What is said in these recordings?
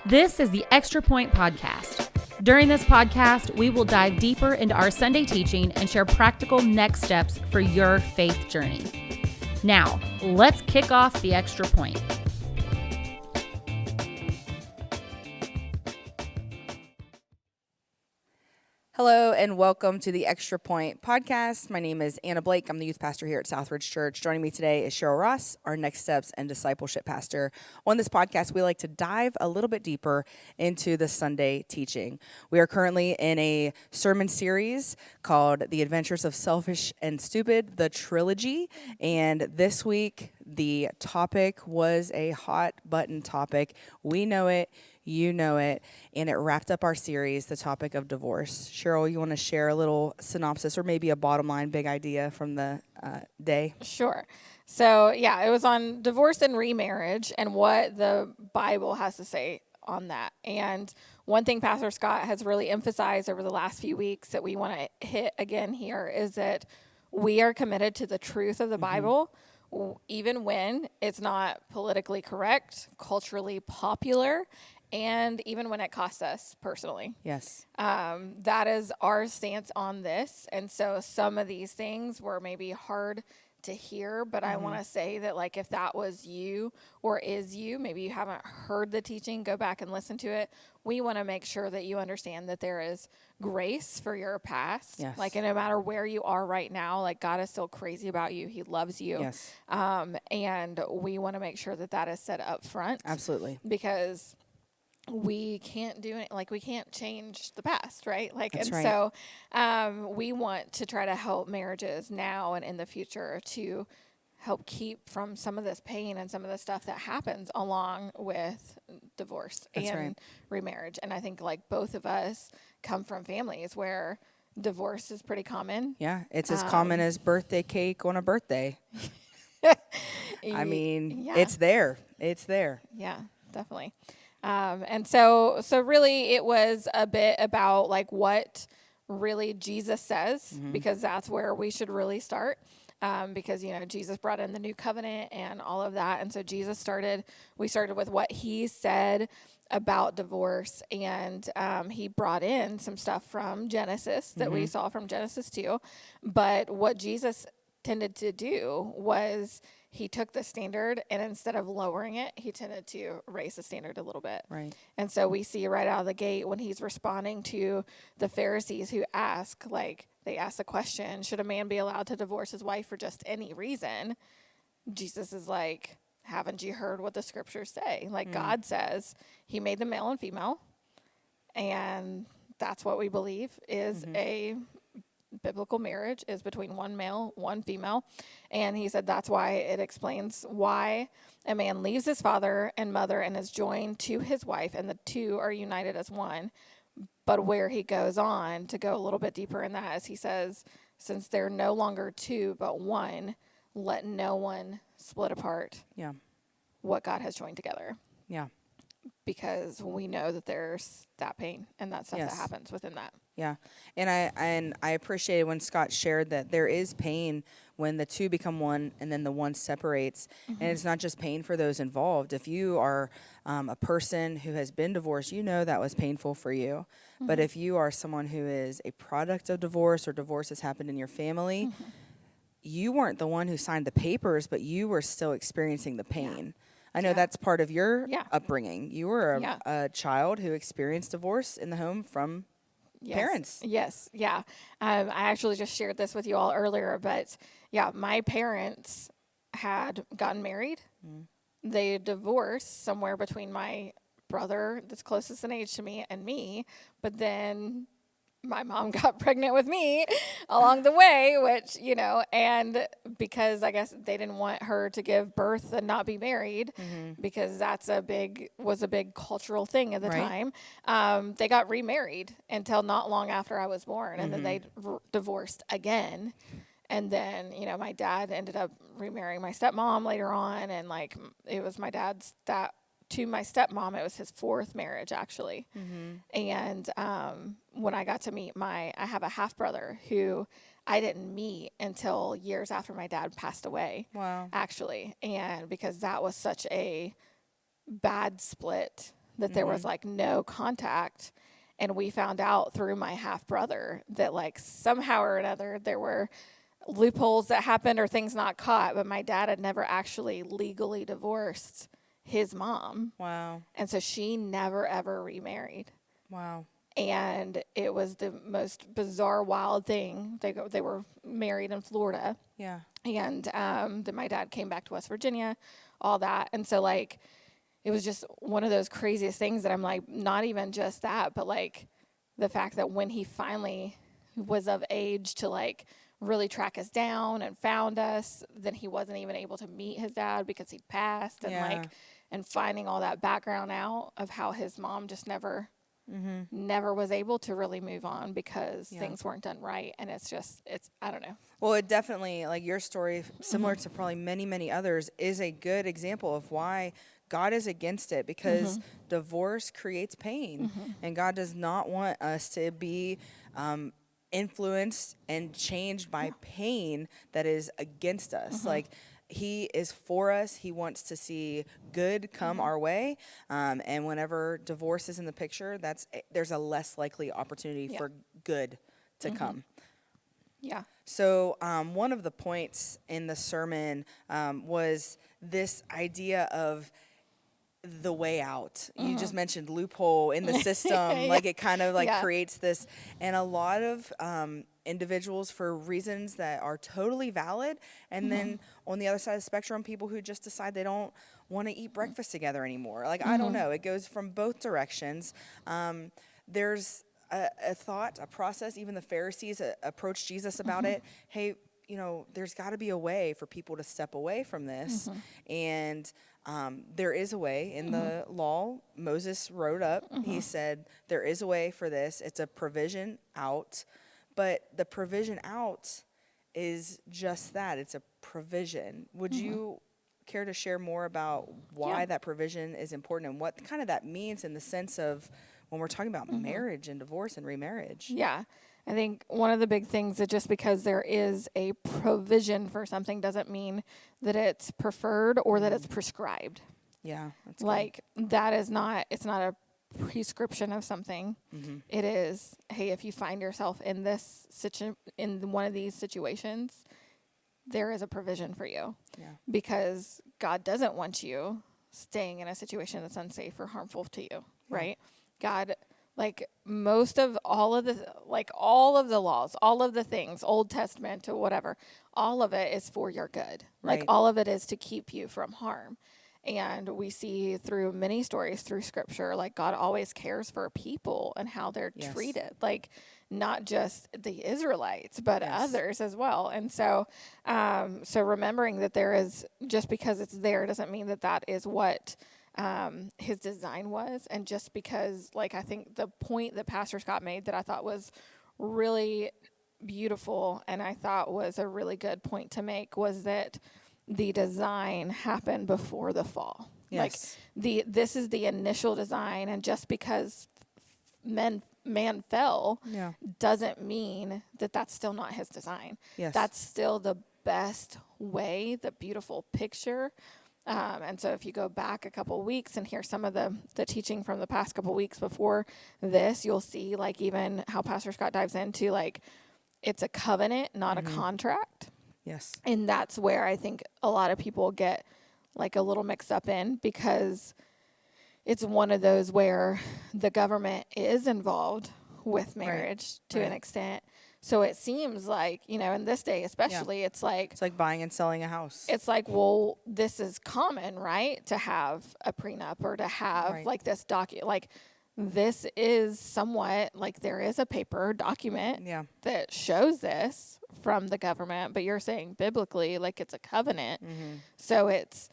This is the Extra Point Podcast. During this podcast, we will dive deeper into our Sunday teaching and share practical next steps for your faith journey. Now, let's kick off the Extra Point. Hello and welcome to the Extra Point Podcast. My name is Anna Blake. I'm the youth pastor here at Southridge Church. Joining me today is Cheryl Ross, our Next Steps and Discipleship pastor. On this podcast, we like to dive a little bit deeper into the Sunday teaching. We are currently in a sermon series called The Adventures of Selfish and Stupid, the Trilogy. And this week, the topic was a hot button topic. We know it. You know it, and it wrapped up our series, the topic of divorce. Cheryl, you want to share a little synopsis or maybe a bottom line big idea from the day? Sure. So, it was on divorce and remarriage and what the Bible has to say on that. And one thing Pastor Scott has really emphasized over the last few weeks that we want to hit again here is that we are committed to the truth of the Bible, even when it's not politically correct, culturally popular, and even when it costs us personally. Yes. That is our stance on this. And so some of these things were maybe hard to hear, but I want to say that, like, if that was you or is you, maybe you haven't heard the teaching, go back and listen to it. We want to make sure that you understand that there is grace for your past. Yes. Like, and no matter where you are right now, like, God is still crazy about you. He loves you. Yes. And we want to make sure that that is set up front. Absolutely. Because we can't do it, like, we can't change the past, right? Like, That's and right. so we want to try to help marriages now and in the future to help keep from some of this pain and some of the stuff that happens along with divorce and remarriage. And I think, like, both of us come from families where divorce is pretty common. Yeah, it's as common as birthday cake on a birthday. I mean, it's there. It's there. Yeah, definitely. And so really it was a bit about, like, what really Jesus says, because that's where we should really start. Because, Jesus brought in the new covenant and all of that. And so we started with what he said about divorce, and he brought in some stuff from Genesis that we saw from Genesis 2. But what Jesus tended to do was he took the standard, and instead of lowering it, he tended to raise the standard a little bit. Right. And so we see right out of the gate when he's responding to the Pharisees who they ask the question, should a man be allowed to divorce his wife for just any reason? Jesus is like, haven't you heard what the scriptures say? Like, God says he made them male and female, and that's what we believe is a biblical marriage is between one male, one female. And he said that's why it explains why a man leaves his father and mother and is joined to his wife, and the two are united as one. But where he goes on to go a little bit deeper in that is he says, since they're no longer two but one, let no one split apart what God has joined together. Yeah. Because we know that there's that pain and that stuff that happens within that. Yeah. And I appreciated when Scott shared that there is pain when the two become one and then the one separates. And it's not just pain for those involved. If you are a person who has been divorced, you know that was painful for you. But if you are someone who is a product of divorce or divorce has happened in your family, you weren't the one who signed the papers, but you were still experiencing the pain. I know that's part of your upbringing. You were a child who experienced divorce in the home from parents. Yes. Yeah. I actually just shared this with you all earlier, but my parents had gotten married. They divorced somewhere between my brother that's closest in age to me and me, but then my mom got pregnant with me along the way, which, and because I guess they didn't want her to give birth and not be married, because that's was a big cultural thing at the time. They got remarried until not long after I was born, and then they divorced again. And then, my dad ended up remarrying my stepmom later on, and, like, it was my dad's to my stepmom, it was his fourth marriage, actually. And when I got to meet I have a half brother who I didn't meet until years after my dad passed away. Wow. Actually. And because that was such a bad split that there was like no contact. And we found out through my half brother that like somehow or another there were loopholes that happened or things not caught, but my dad had never actually legally divorced his mom. Wow. And so she never ever remarried. Wow. And it was the most bizarre, wild thing. They were married in Florida. Yeah. And then my dad came back to West Virginia, all that. And so, like, it was just one of those craziest things that I'm like, not even just that, but, like, the fact that when he finally was of age to, like, really track us down and found us, then he wasn't even able to meet his dad because he'd passed. And, like, and finding all that background out of how his mom just never was able to really move on because things weren't done right. And it's I don't know. Well, it definitely, like your story, similar to probably many, many others, is a good example of why God is against it, because divorce creates pain. And God does not want us to be influenced and changed by pain that is against us. Like, he is for us. He wants to see good come our way. And whenever divorce is in the picture, there's a less likely opportunity for good to come. Yeah. So one of the points in the sermon was this idea of the way out. You just mentioned loophole in the system. Like, it kind of like creates this, and a lot of individuals, for reasons that are totally valid, and then on the other side of the spectrum, people who just decide they don't want to eat breakfast together anymore. Like, I don't know. It goes from both directions. There's a thought, a process. Even the Pharisees approached Jesus about it. Hey, there's got to be a way for people to step away from this. And there is a way in the law. Moses wrote up. He said, there is a way for this. It's a provision out. But the provision out is just that. It's a provision. Would you care to share more about why that provision is important and what kind of that means in the sense of when we're talking about marriage and divorce and remarriage? Yeah. I think one of the big things that just because there is a provision for something doesn't mean that it's preferred or that it's prescribed. Yeah. That's like that is not, it's not a prescription of something. It is, hey, if you find yourself in this in one of these situations, there is a provision for you. Because God doesn't want you staying in a situation that's unsafe or harmful to you, right? God, like most of all of the laws, all of the things, Old Testament to whatever, all of it is for your good. Like all of it is to keep you from harm. And we see through many stories through scripture, like God always cares for people and how they're treated, like not just the Israelites, but others as well. And so, so remembering that there is, just because it's there doesn't mean that that is what his design was. And just because, like, I think the point that Pastor Scott made that I thought was really beautiful and I thought was a really good point to make was that the design happened before the fall. Like this is the initial design, and just because man fell doesn't mean that that's still not his design. That's still the best way, the beautiful picture. And so if you go back a couple of weeks and hear some of the teaching from the past couple of weeks before this, you'll see like even how Pastor Scott dives into like it's a covenant, not a contract. And that's where I think a lot of people get like a little mixed up in, because it's one of those where the government is involved with marriage to an extent. So it seems like, in this day especially, it's like buying and selling a house. It's like, well, this is common, right? To have a prenup or to have like this like this is somewhat like there is a paper document that shows this from the government, but you're saying biblically, like it's a covenant. So it's,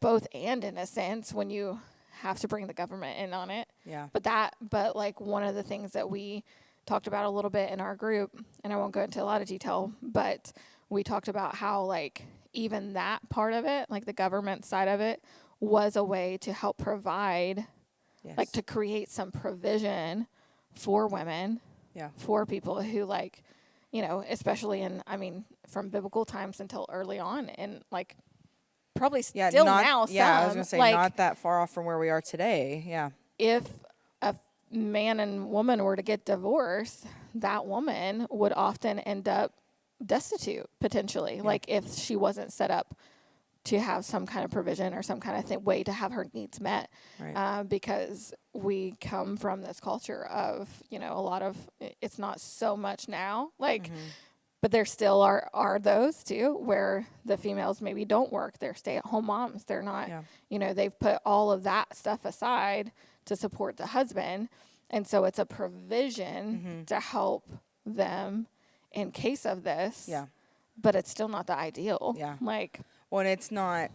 both and in a sense when you have to bring the government in on it. But like one of the things that we talked about a little bit in our group, and I won't go into a lot of detail, but we talked about how like even that part of it, like the government side of it, was a way to help provide like to create some provision for women, for people who like, especially from biblical times until early on in like probably Yeah, still not, now yeah, I was some, going to say like, not that far off from where we are today. Yeah. if a man and woman were to get divorced, that woman would often end up destitute potentially, like if she wasn't set up to have some kind of provision or some kind of way to have her needs met. Right. Because we come from this culture of, you know, a lot of, it's not so much now, like, but there still are those too where the females maybe don't work. They're stay-at-home moms. They're not, you know, they've put all of that stuff aside to support the husband. And so it's a provision to help them in case of this. Yeah. But it's still not the ideal. Yeah. Like, Well, and it's not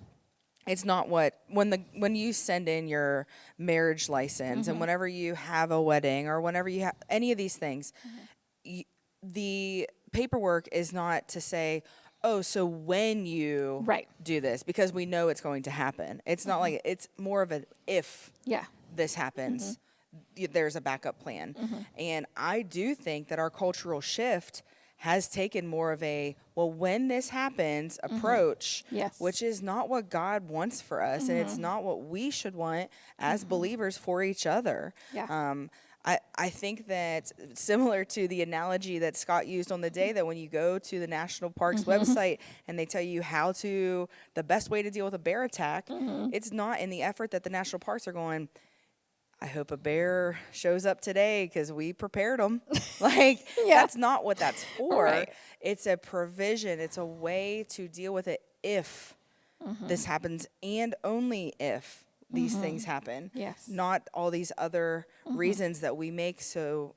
what when you send in your marriage license and whenever you have a wedding or whenever you have any of these things, the paperwork is not to say, oh, so when you do this, because we know it's going to happen. It's not like, it's more of an if this happens, there's a backup plan. And I do think that our cultural shift has taken more of a, well, when this happens, approach, which is not what God wants for us, and it's not what we should want as believers for each other. I think that similar to the analogy that Scott used on the day, that when you go to the National Parks website and they tell you the best way to deal with a bear attack, it's not in the effort that the National Parks are going, I hope a bear shows up today because we prepared them. Like, that's not what that's for. Right. It's a provision. It's a way to deal with it if this happens, and only if these things happen. Yes. Not all these other reasons that we make so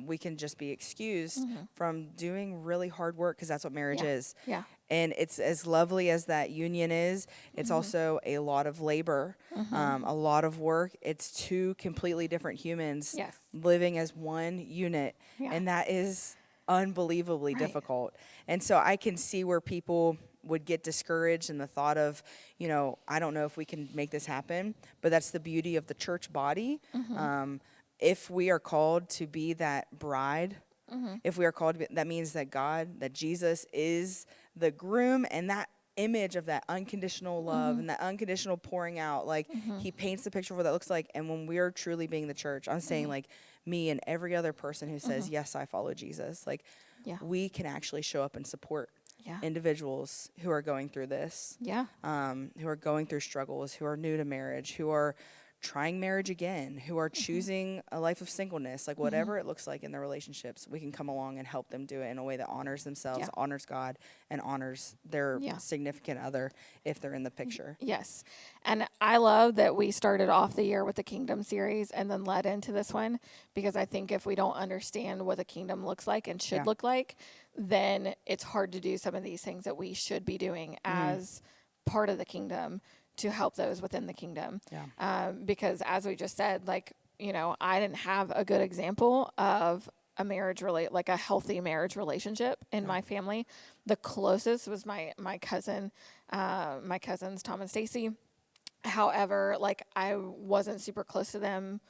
we can just be excused from doing really hard work, because that's what marriage is. Yeah. And it's as lovely as that union is, it's also a lot of labor, a lot of work. It's two completely different humans living as one unit. And that is unbelievably difficult. And so I can see where people would get discouraged in the thought of, you know, I don't know if we can make this happen, but that's the beauty of the church body. If we are called to be that bride, if we are called to be, that means that that Jesus is the groom, and that image of that unconditional love and that unconditional pouring out, like he paints the picture of what that looks like. And when we're truly being the church, I'm saying like me and every other person who says, yes, I follow Jesus, like we can actually show up and support individuals who are going through this, who are going through struggles, who are new to marriage, who are trying marriage again, who are choosing a life of singleness, like whatever it looks like in their relationships, we can come along and help them do it in a way that honors themselves, honors God, and honors their significant other if they're in the picture. Yes. And I love that we started off the year with the Kingdom series and then led into this one, because I think if we don't understand what the kingdom looks like and should look like, then it's hard to do some of these things that we should be doing as part of the kingdom to help those within the kingdom. Because as we just said, like, you know, I didn't have a good example of a like a healthy marriage relationship in my family. The closest was my cousins, Tom and Stacy. However, like, I wasn't super close to them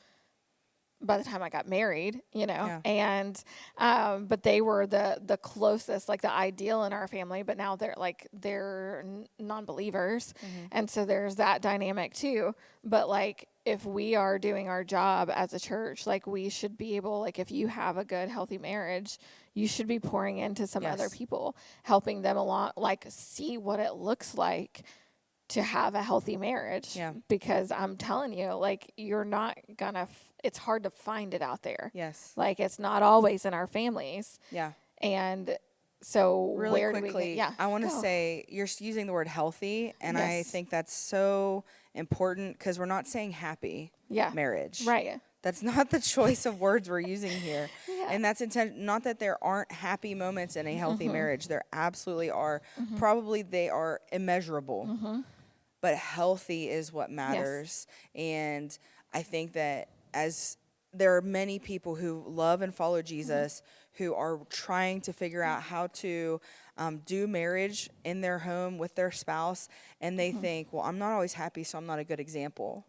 by the time I got married, you know, and, but they were the closest, like the ideal in our family, but now they're non-believers. And so there's that dynamic too. But like, if we are doing our job as a church, like we should be able, like if you have a good, healthy marriage, you should be pouring into some other people, helping them along, like see what it looks like to have a healthy marriage. Because I'm telling you, like, you're not gonna, it's hard to find it out there. Like, it's not always in our families. And so really where quickly, do we I want to say, you're using the word healthy, and I think that's so important, because we're not saying happy marriage. Right. That's not the choice of words we're using here. And that's not that there aren't happy moments in a healthy marriage. There absolutely are. Probably they are immeasurable. But healthy is what matters. And I think that as there are many people who love and follow Jesus who are trying to figure out how to do marriage in their home with their spouse, and they think, well, I'm not always happy, so I'm not a good example.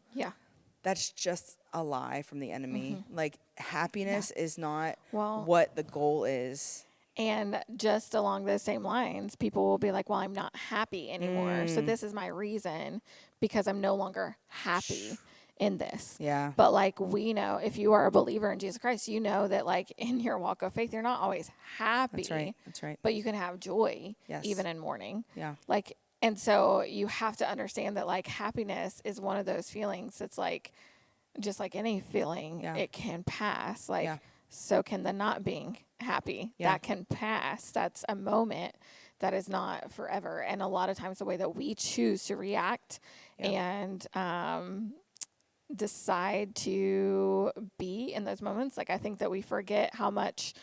That's just a lie from the enemy. Like, happiness is not what the goal is. And just along those same lines, people will be like, well, I'm not happy anymore. So this is my reason, because I'm no longer happy in this. Yeah. But like, we know, if you are a believer in Jesus Christ, you know that like in your walk of faith, you're not always happy. That's right. That's right. But you can have joy Yes. even in mourning. Yeah. Like, and so you have to understand that like happiness is one of those feelings that's like, just like any feeling, it can pass. Like, so can the not being happy. That can pass. That's a moment that is not forever. And a lot of times the way that we choose to react and decide to be in those moments, like I think that we forget how much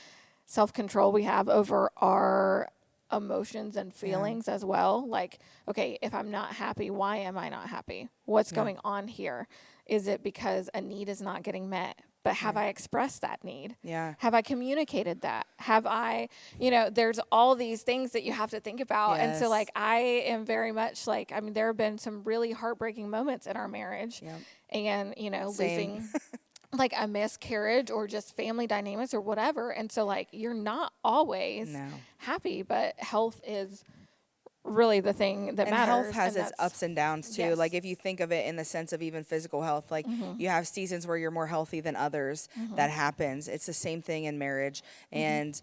self-control we have over our emotions and feelings as well. Like, okay, if I'm not happy, why am I not happy? What's going on here? Is it because a need is not getting met? But have I expressed that need? Yeah. Have I communicated that? Have I, there's all these things that you have to think about. And so like, I am very much like, I mean, there have been some really heartbreaking moments in our marriage and, losing like a miscarriage or just family dynamics or whatever. And so like, you're not always happy, but health is really the thing that matters. Health has its ups and downs too. Like if you think of it in the sense of even physical health, like you have seasons where you're more healthy than others. That happens. It's the same thing in marriage. And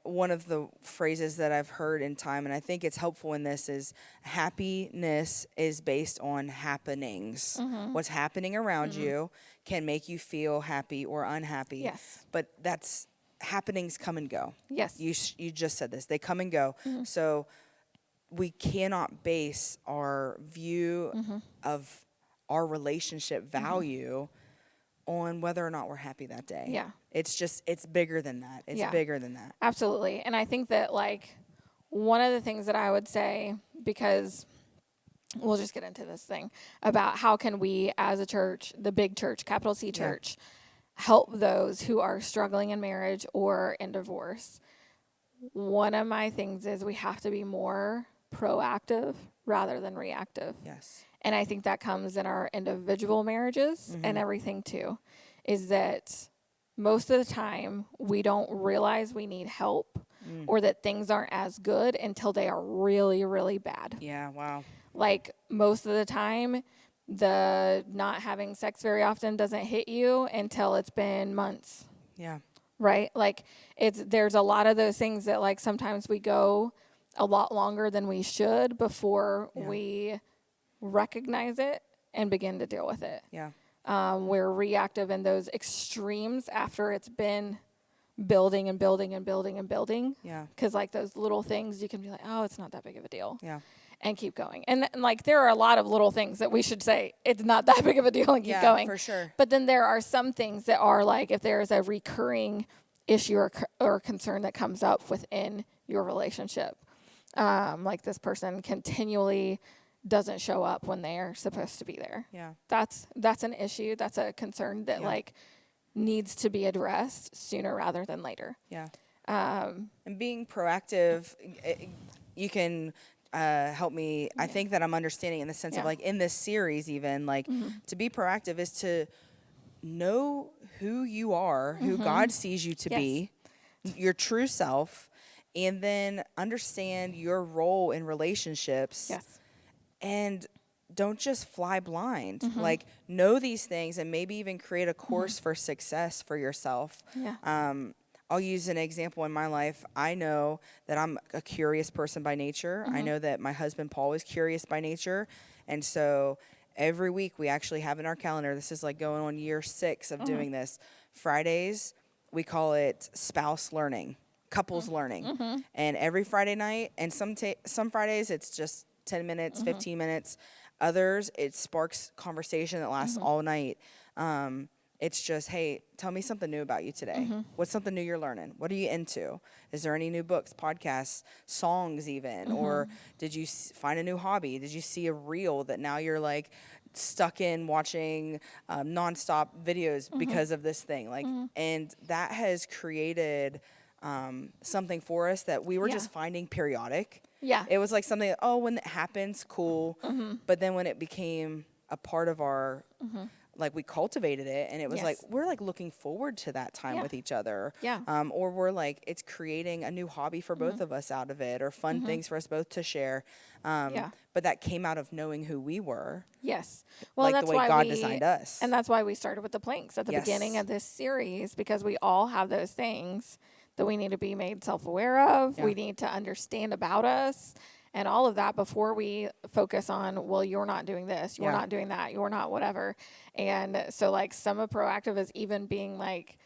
one of the phrases that I've heard in time, and I think it's helpful in this, is happiness is based on happenings. What's happening around you can make you feel happy or unhappy. Yes. But happenings come and go. Yes. You just said this. They come and go. So we cannot base our view of our relationship value on whether or not we're happy that day. Yeah. It's bigger than that. It's bigger than that. Absolutely. And I think that like one of the things that I would say, because we'll just get into this thing about how can we as a church, the big church, capital C church, help those who are struggling in marriage or in divorce. One of my things is we have to be more proactive rather than reactive. Yes. And I think that comes in our individual marriages and everything too, is that most of the time we don't realize we need help or that things aren't as good until they are really, really bad. Yeah, wow. Like most of the time, the not having sex very often doesn't hit you until it's been months. Yeah. Right? Like there's a lot of those things that like sometimes we go a lot longer than we should before we recognize it and begin to deal with it. Yeah. We're reactive in those extremes after it's been building and building and building and building. Yeah. Because like those little things, you can be like, oh, it's not that big of a deal. Yeah. And keep going. And like there are a lot of little things that we should say, it's not that big of a deal and keep going. For sure. But then there are some things that are like, if there is a recurring issue or concern that comes up within your relationship, like this person continually doesn't show up when they're supposed to be there. Yeah. That's an issue. That's a concern that like needs to be addressed sooner rather than later. Yeah. And being proactive, you can help me. I think that I'm understanding in the sense of like in this series, even like to be proactive is to know who you are, who God sees you to be, your true self, and then understand your role in relationships. Yes. And don't just fly blind. Like know these things and maybe even create a course for success for yourself. Yeah. I'll use an example in my life. I know that I'm a curious person by nature. I know that my husband Paul is curious by nature. And so every week we actually have in our calendar, this is like going on year 6 of doing this. Fridays, we call it spouse learning, couples learning. And every Friday night, and some Fridays it's just 10 minutes, 15 minutes. Others, it sparks conversation that lasts all night. It's just, hey, tell me something new about you today. What's something new you're learning? What are you into? Is there any new books, podcasts, songs even? Or did you find a new hobby? Did you see a reel that now you're like stuck in watching nonstop videos because of this thing? Like, and that has created something for us that we were just finding periodic. Yeah. It was like something that, when it happens, cool. But then when it became a part of our like we cultivated it, and it was like we're like looking forward to that time with each other. Or we're like, it's creating a new hobby for both of us out of it, or fun things for us both to share. But that came out of knowing who we were. Yes. Well, like that's the way why God designed us. And that's why we started with the planks at the beginning of this series, because we all have those things that we need to be made self-aware of. We need to understand about us and all of that before we focus on, well, you're not doing this, you're not doing that, you're not whatever. And so like some of proactive is even being like,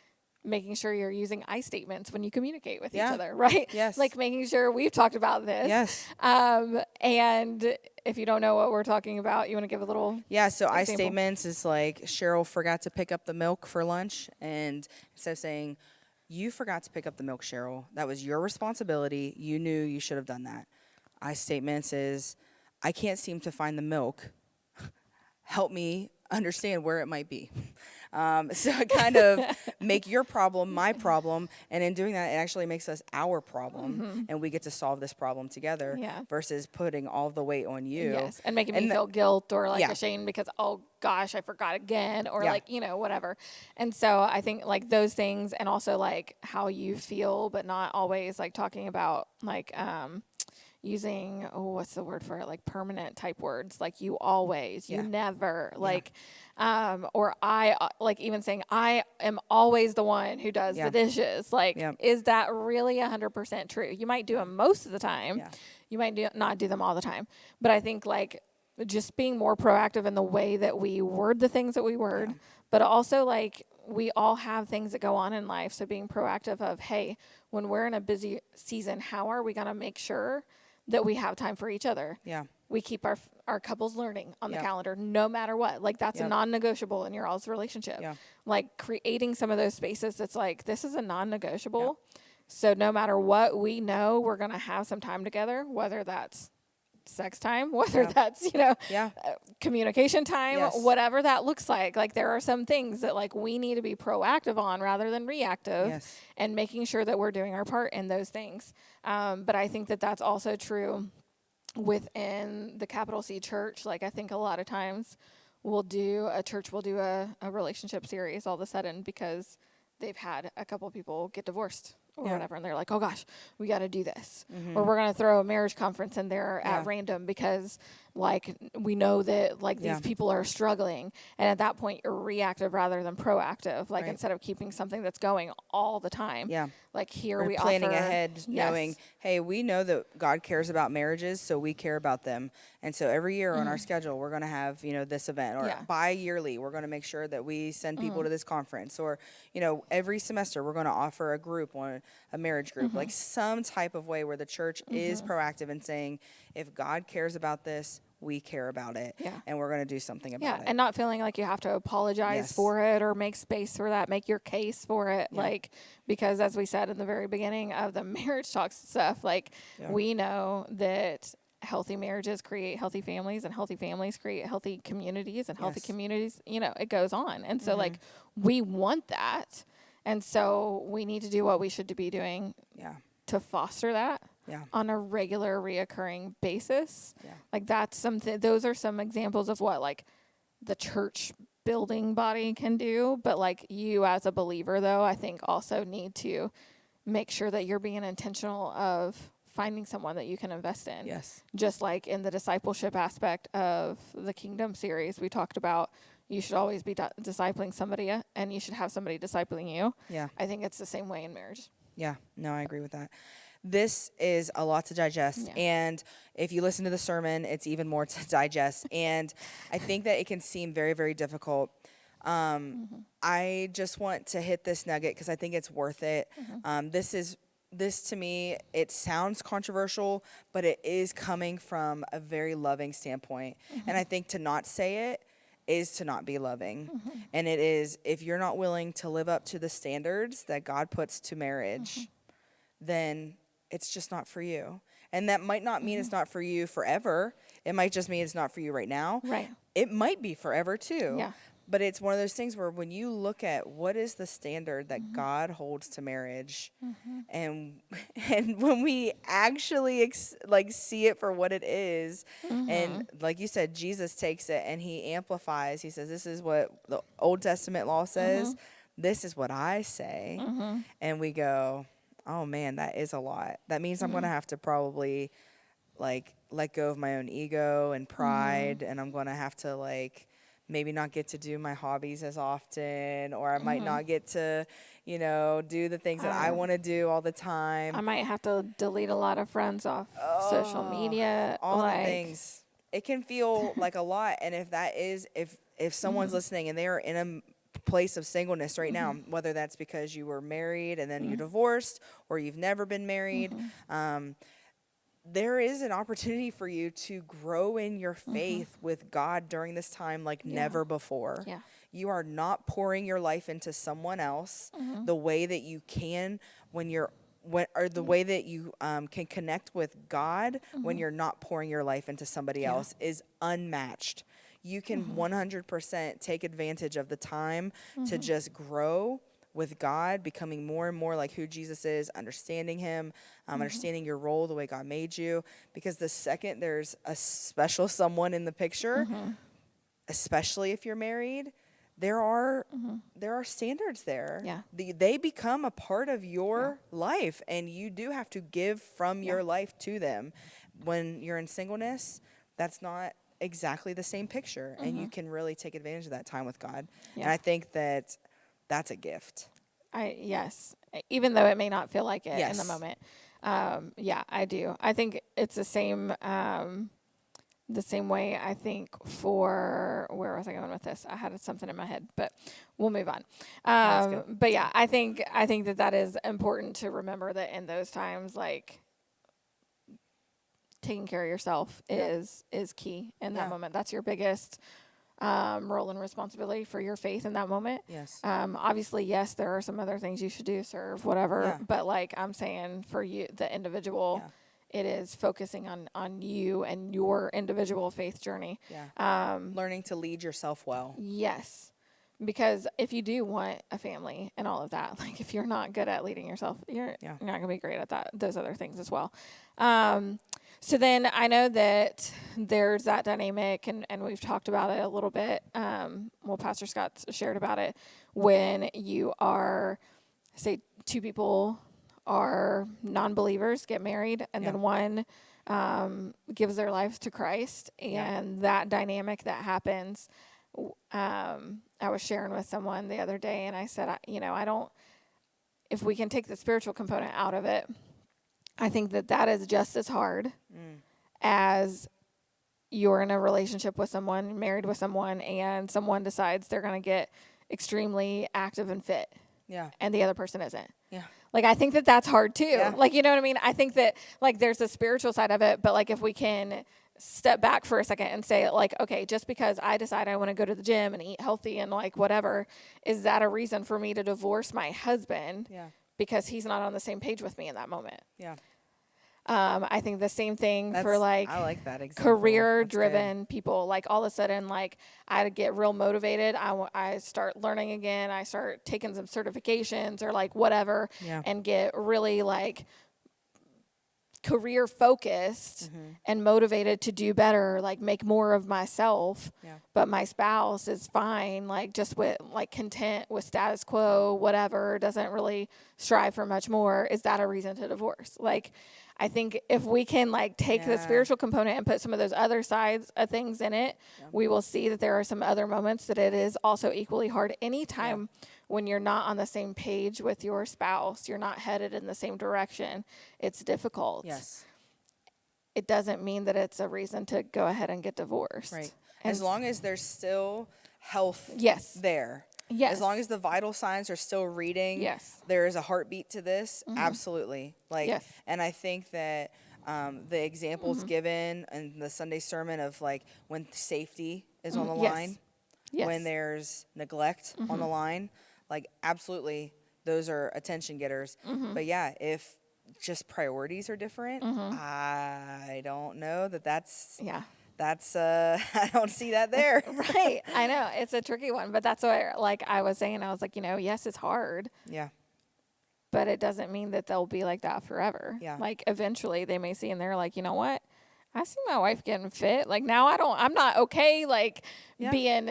making sure you're using I statements when you communicate with each other, right? Yes. Like making sure we've talked about this. Yes. And if you don't know what we're talking about, you want to give a little so I example? statements is like, Cheryl forgot to pick up the milk for lunch, and instead of saying, you forgot to pick up the milk, Cheryl, that was your responsibility, you knew you should have done that. I statements is, I can't seem to find the milk. Help me understand where it might be. So I kind of make your problem my problem, and in doing that, it actually makes us our problem, and we get to solve this problem together versus putting all the weight on you. Yes, and making me feel guilt or like ashamed because, oh gosh, I forgot again, or like, you know, whatever. And so I think like those things, and also like how you feel, but not always like talking about like, using, what's the word for it? Like permanent type words, like you always, you never, like, or I, like even saying, I am always the one who does the dishes. Like, is that really 100% true? You might do them most of the time. You might not do them all the time. But I think like just being more proactive in the way that we word the things that we word, but also like we all have things that go on in life. So being proactive of, hey, when we're in a busy season, how are we going to make sure that we have time for each other? We keep our couples learning on the calendar no matter what. Like that's a non-negotiable in your all's relationship. Like creating some of those spaces that's like, this is a non-negotiable. So no matter what, we know we're going to have some time together, whether that's sex time, whether that's, you know, communication time, whatever that looks like. Like there are some things that like we need to be proactive on rather than reactive, and making sure that we're doing our part in those things. But I think that that's also true within the capital C church. Like I think a lot of times we'll do a relationship series all of a sudden because they've had a couple people get divorced or whatever, and they're like, oh gosh, we got to do this. Or we're going to throw a marriage conference in there at random because like we know that like these people are struggling. And at that point you're reactive rather than proactive. Like instead of keeping something that's going all the time. Like here we're we planning offer, ahead, knowing, hey, we know that God cares about marriages, so we care about them. And so every year on our schedule, we're going to have, you know, this event, or bi-yearly, we're going to make sure that we send people to this conference, or, you know, every semester we're going to offer a group, or a marriage group, like some type of way where the church is proactive in saying, if God cares about this, we care about it, and we're going to do something about it. And not feeling like you have to apologize for it or make space for that, make your case for it. Like, because as we said in the very beginning of the marriage talks stuff, like we know that healthy marriages create healthy families, and healthy families create healthy communities, and healthy communities, you know, it goes on. And so like we want that. And so we need to do what we should be doing to foster that on a regular, reoccurring basis. Like that's something, those are some examples of what like the church building body can do. But like you as a believer though, I think also need to make sure that you're being intentional of finding someone that you can invest in. Just like in the discipleship aspect of the Kingdom series, we talked about you should always be discipling somebody, and you should have somebody discipling you. I think it's the same way in marriage. No, I agree with that. This is a lot to digest, and if you listen to the sermon, it's even more to digest, and I think that it can seem very, very difficult. I just want to hit this nugget because I think it's worth it. This to me, it sounds controversial, but it is coming from a very loving standpoint, and I think to not say it is to not be loving. And it is, if you're not willing to live up to the standards that God puts to marriage, then it's just not for you. And that might not mean it's not for you forever. It might just mean it's not for you right now. Right. It might be forever too. But it's one of those things where when you look at what is the standard that God holds to marriage, and when we actually see it for what it is, and like you said, Jesus takes it and he amplifies. He says, "This is what the Old Testament law says. This is what I say," and we go, "Oh man, that is a lot. That means I'm gonna have to probably like let go of my own ego and pride, and I'm gonna have to like." Maybe not get to do my hobbies as often, or I might not get to, do the things that I want to do all the time. I might have to delete a lot of friends off social media. All the things. It can feel like a lot. And if someone's listening and they are in a place of singleness right now, whether that's because you were married and then you divorced, or you've never been married, there is an opportunity for you to grow in your faith with God during this time like never before. Yeah. You are not pouring your life into someone else the way that you can or the way that you can connect with God when you're not pouring your life into somebody else is unmatched. You can 100% take advantage of the time to just grow with God, becoming more and more like who Jesus is, understanding him, understanding your role the way God made you. Because the second there's a special someone in the picture, especially if you're married, there are standards there. Yeah. They become a part of your life, and you do have to give from your life to them. When you're in singleness, that's not exactly the same picture, and you can really take advantage of that time with God. Yeah. And I think that that's a gift. Yes, even though it may not feel like it in the Yes. moment. I do. I think it's the same way. I think for where was I going with this? I had something in my head, but we'll move on. But yeah, I think that is important to remember that in those times, like taking care of yourself is key in that moment. That's your biggest role and responsibility for your faith in that moment. Yes. Obviously, yes, there are some other things you should do, serve, whatever. But like I'm saying, for you, the individual, it is focusing on you and your individual faith journey. Yeah. Learning to lead yourself well. Yes. Because if you do want a family and all of that, like if you're not good at leading yourself, you're not going to be great at those other things as well. So then I know that there's that dynamic, and we've talked about it a little bit. Pastor Scott shared about it when you are, say, two people are non-believers, get married, and then one gives their life to Christ, and that dynamic that happens. I was sharing with someone the other day, and I said, if we can take the spiritual component out of it, I think that is just as hard as you're in a relationship with someone, married with someone, and someone decides they're going to get extremely active and fit. Yeah. And the other person isn't. Yeah. Like, I think that's hard too. Yeah. Like, you know what I mean? I think that, like, there's the spiritual side of it, but, like, if we can step back for a second and say, like, okay, just because I decide I want to go to the gym and eat healthy and, like, whatever, is that a reason for me to divorce my husband because he's not on the same page with me in that moment? Yeah. I think the same thing for, like, I like that example. career-driven people. Like, all of a sudden, like, I get real motivated. I start learning again. I start taking some certifications or, like, whatever, and get really, like, career-focused and motivated to do better, like, make more of myself. But my spouse is fine, like, just with, like, content with status quo, whatever, doesn't really strive for much more. Is that a reason to divorce? Like, I think if we can, like, take the spiritual component and put some of those other sides of things in it, we will see that there are some other moments that it is also equally hard. Anytime when you're not on the same page with your spouse, you're not headed in the same direction, it's difficult. Yes. It doesn't mean that it's a reason to go ahead and get divorced. Right. As long as there's still health there. Yes. As long as the vital signs are still reading. Yes. There is a heartbeat to this. Absolutely. Like, Yes. And I think that the examples given in the Sunday sermon of, like, when safety is on the line, when there's neglect on the line, like, absolutely, those are attention getters. But yeah, if just priorities are different, I don't know that's That's I don't see that there. Right. I know it's a tricky one, but that's what like I was saying. I was like, yes, it's hard. Yeah. But it doesn't mean that they'll be like that forever. Yeah. Like eventually they may see and they're like, you know what? I see my wife getting fit. Like now I'm not okay. Like being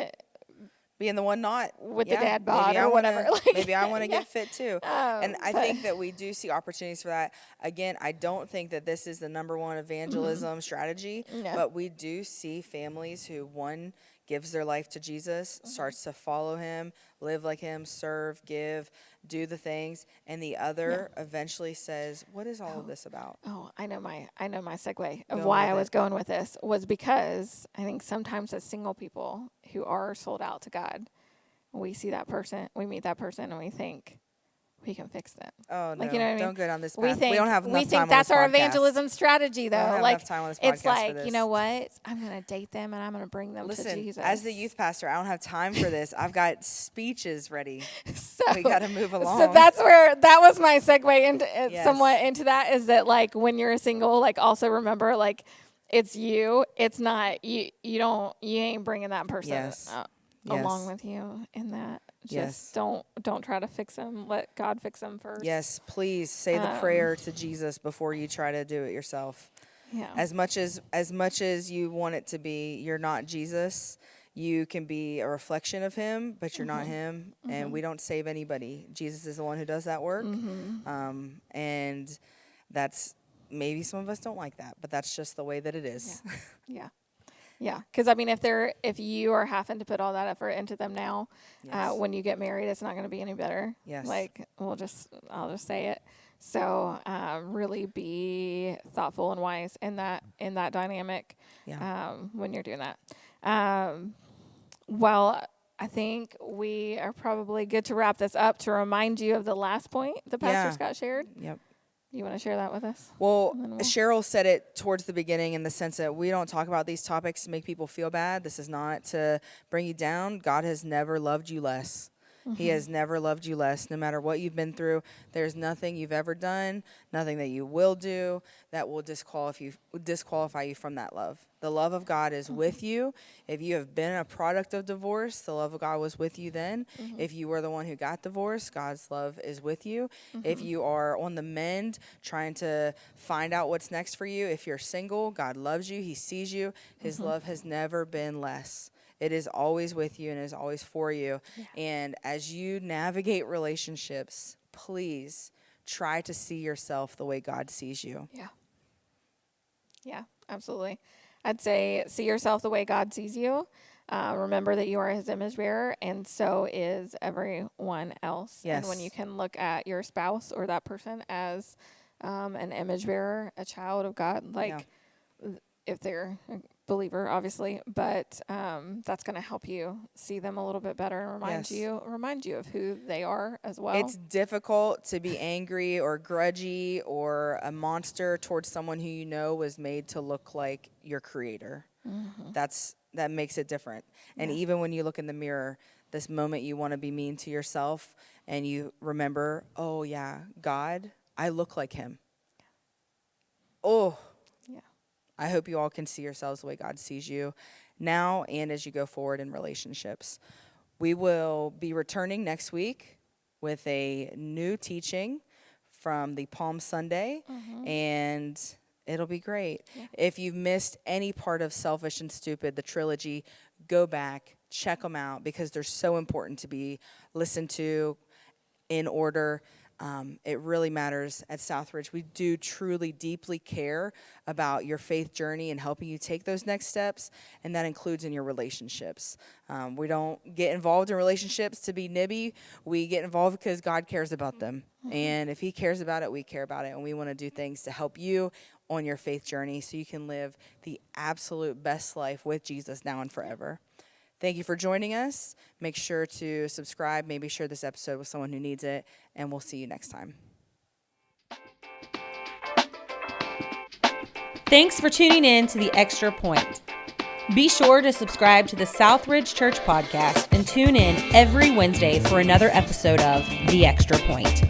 the one not with the dad bod or whatever. Maybe I want to get fit too. And I think that we do see opportunities for that. Again, I don't think that this is the number one evangelism strategy, but we do see families who, one, gives their life to Jesus, starts to follow him, live like him, serve, give, do the things, and the other eventually says, what is all of this about? Oh, I know my segue of why I was going with this was because I think sometimes as single people who are sold out to God, we see that person, we meet that person, and we think we can fix them. Oh, like, no, you know what I mean? Don't go down this path. We don't have enough time we think on that's this our podcast. evangelism strategy, though. We don't have like enough time on this it's podcast like, for this. you know what? I'm going to date them and I'm going to bring them to Jesus. As the youth pastor, I don't have time for this. I've got speeches ready. So we got to move along. So that was my segue into somewhat into that, is that like when you're single, like also remember like it's you. It's not you. You ain't bringing that person along with you in that. Just don't try to fix them. Let God fix them first. Yes, please say the prayer to Jesus before you try to do it yourself. Yeah. As much as you want it to be, you're not Jesus. You can be a reflection of him, but you're not him. And we don't save anybody. Jesus is the one who does that work. And that's, maybe some of us don't like that, but that's just the way that it is. Yeah. Yeah, because I mean, if you are having to put all that effort into them now, when you get married, it's not going to be any better. Yes. Like I'll just say it. So really be thoughtful and wise in that dynamic. When you're doing that. Well, I think we are probably good to wrap this up. To remind you of the last point the pastor Scott shared. Yep. You want to share that with us? Well, Cheryl said it towards the beginning in the sense that we don't talk about these topics to make people feel bad. This is not to bring you down. God has never loved you less. He has never loved you less. No matter what you've been through, there's nothing you've ever done, nothing that you will do that will disqualify you from that love. The love of God is with you. If you have been a product of divorce, the love of God was with you then. If you were the one who got divorced, God's love is with you. If you are on the mend, trying to find out what's next for you, if you're single, God loves you. He sees you. His love has never been less. It is always with you and is always for you. Yeah. And as you navigate relationships, please try to see yourself the way God sees you. Yeah. Yeah, absolutely. I'd say see yourself the way God sees you. Remember that you are his image bearer, and so is everyone else. Yes. And when you can look at your spouse or that person as an image bearer, a child of God, like if they're a believer, obviously, but that's going to help you see them a little bit better and remind you of who they are as well. It's difficult to be angry or grudgy or a monster towards someone who you know was made to look like your creator. That makes it different. And even when you look in the mirror, this moment you want to be mean to yourself and you remember, oh yeah, God, I look like him. Oh, I hope you all can see yourselves the way God sees you now and as you go forward in relationships. We will be returning next week with a new teaching from the Palm Sunday, and it'll be great. Yeah. If you've missed any part of Selfish and Stupid, the trilogy, go back, check them out, because they're so important to be listened to in order. It really matters at Southridge. We do truly, deeply care about your faith journey and helping you take those next steps, and that includes in your relationships. We don't get involved in relationships to be nibby. We get involved because God cares about them. And if he cares about it, we care about it, and we want to do things to help you on your faith journey so you can live the absolute best life with Jesus now and forever. Thank you for joining us. Make sure to subscribe. Maybe share this episode with someone who needs it. And we'll see you next time. Thanks for tuning in to The Extra Point. Be sure to subscribe to the Southridge Church podcast and tune in every Wednesday for another episode of The Extra Point.